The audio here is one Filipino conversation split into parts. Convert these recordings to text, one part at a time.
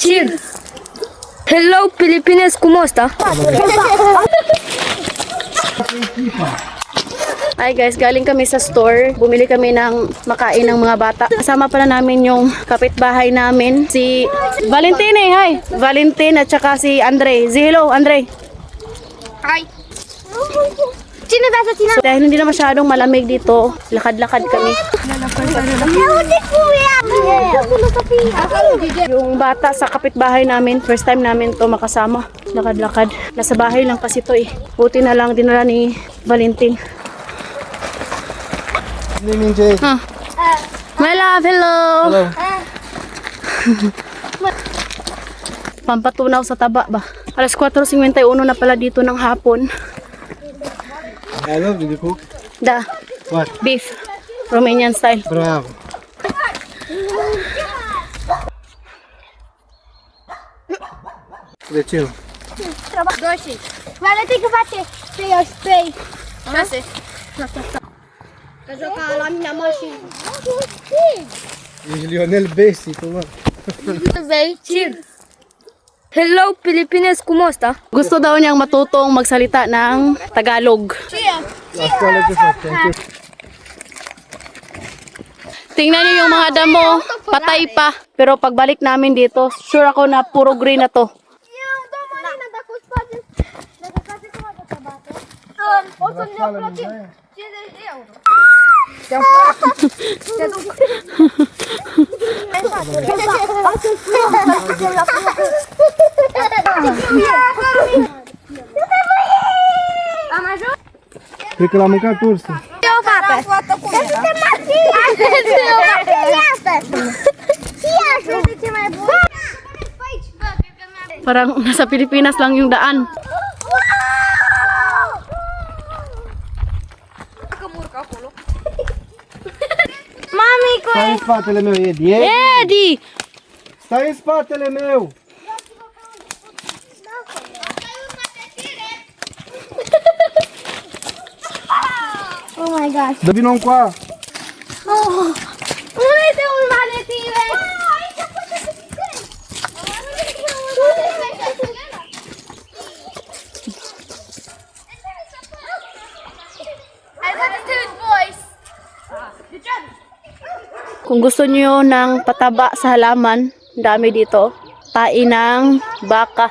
Cheer! Hello Pilipinas, kumusta? Hi guys, galing kami sa store. Bumili kami ng makain ng mga bata. Kasama pala namin yung kapitbahay namin, si Valentine. Hi! Valentine at saka si Andre. Say hello, Andre. Hi. Sino ba sa tina? So, dahil hindi na masyadong malamig dito, lakad-lakad kami. Yung bata sa kapitbahay namin, first time namin to makasama. Lakad-lakad. Nasa bahay lang kasi to eh. Buti na lang dinala ni Valentine. Huh. My love, hello! Hello. Pampatunaw sa taba ba? Alas 4:51 na pala dito ng hapon. Hello, did you cook? Da, What? beef. Romanian style. Bravo. De ce? Doshi. Guarda che face spray. Șase. Că joca la mine mașină. Ești Lionel Messi, tu mă. Cheer! Hello Pilipinas, kumusta? Gusto daw niyang matutong magsalita ng Tagalog. Asta le ce fac, thank you. Tingnan niyo yung mga damo, patay pa. Pero pagbalik namin dito, sure ako na puro green na to. O să ne plătim 50 de euro. Am ajuns? Cred că l-am mâncat ursul. Eu fac. Parang nasa Pilipinas lang yung daan. Mami, Stai în spatele meu, Edi. Eddie! Stai în spatele meu. oh my gosh. Dă vino încoa. Unde te urmare tine? Kung gusto niyo ng pataba sa halaman, dami dito. Tain ng baka.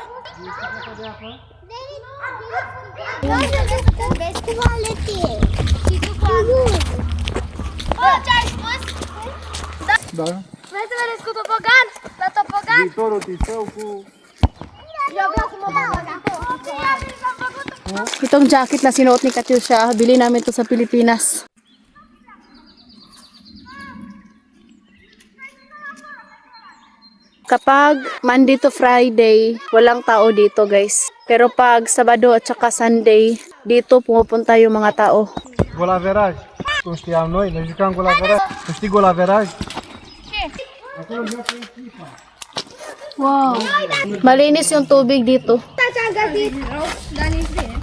Ce-ai spus? Da? Vrei să vedeți cu topogan? La topogan? Viitorul tău cu... Eu vreau să mă bag acolo. Itong jacket na sinuot ni Katyusha, bili namin to sa Pilipinas. Kapag Monday to Friday, walang tao dito guys. Pero pag Sabado at saka Sunday, dito pumupunta yung mga tao. Golaveraj. Cum știam noi, ne jucam golaveraj. Tu știi golaveraj? Acolo joacă echipa. Wow! Malinis yung tubig dito. Ce-am găsit? Dar nici bine.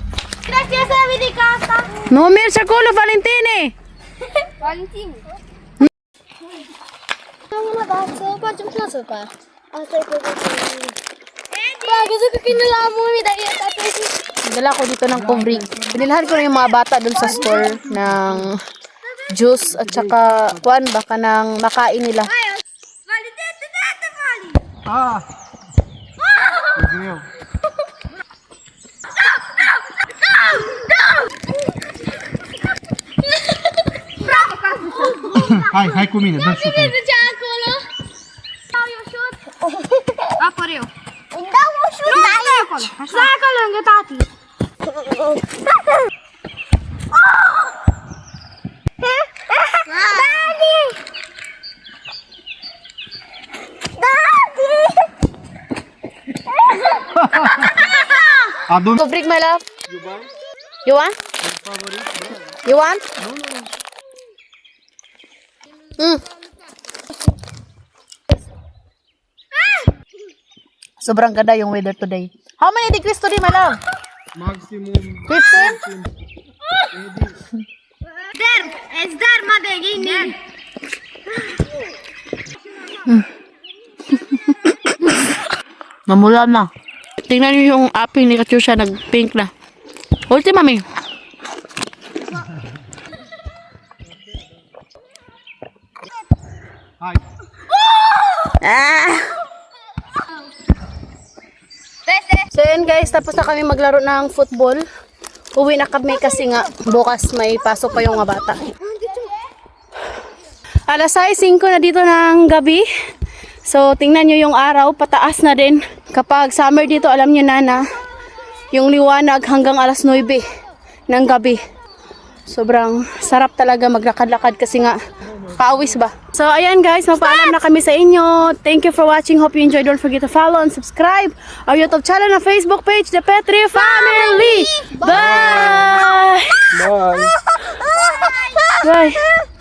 Cred că să ridică asta. No, mergi acolo, Valentine! Valentin. Mama, dar să facem clasă pe aia. Asta e pregătirea. Ba, găsit că când la mumi, dar e tatăl. Dala ko dito ng kovrig. Binilhan ko na yung mga bata dun sa store ng juice at saka kuan baka ng makain nila. Valentin, te dată, Vali! Ah! E greu. Bravo, casă! Hai cu mine, dă șutul. Ce acolo? Dau eu șut. Apăr eu. Îmi dau un șut de acolo. Stai acolo lângă tati. Dadi! Dadi! Adu-mi. Kovrig, my love. Iubai? You want? Favorit? Bravo. You want? Sobrang ganda yung weather today. How many degrees today, my love? Maximum 15? Der, es der mă de gine. Mamula na. Tingnan niyo yung aping ni Katyusha, nag-pink na. Ulti, mami. Hi. Ah! So yun guys, tapos na kami maglaro ng football. Uwi na kami kasi nga bukas may pasok pa yung mga bata. Alas 6:05 na dito ng gabi. So tingnan nyo yung araw, pataas na din. Kapag summer dito, alam nyo na yung liwanag hanggang alas 9 ng gabi. Sobrang sarap talaga maglakad-lakad kasi nga paawis ba. So ayan guys, magpaalam na kami sa inyo. Thank you for watching. Hope you enjoyed. Don't forget to follow and subscribe our YouTube channel na Facebook page, The Petri Family. Bye! Bye. Bye!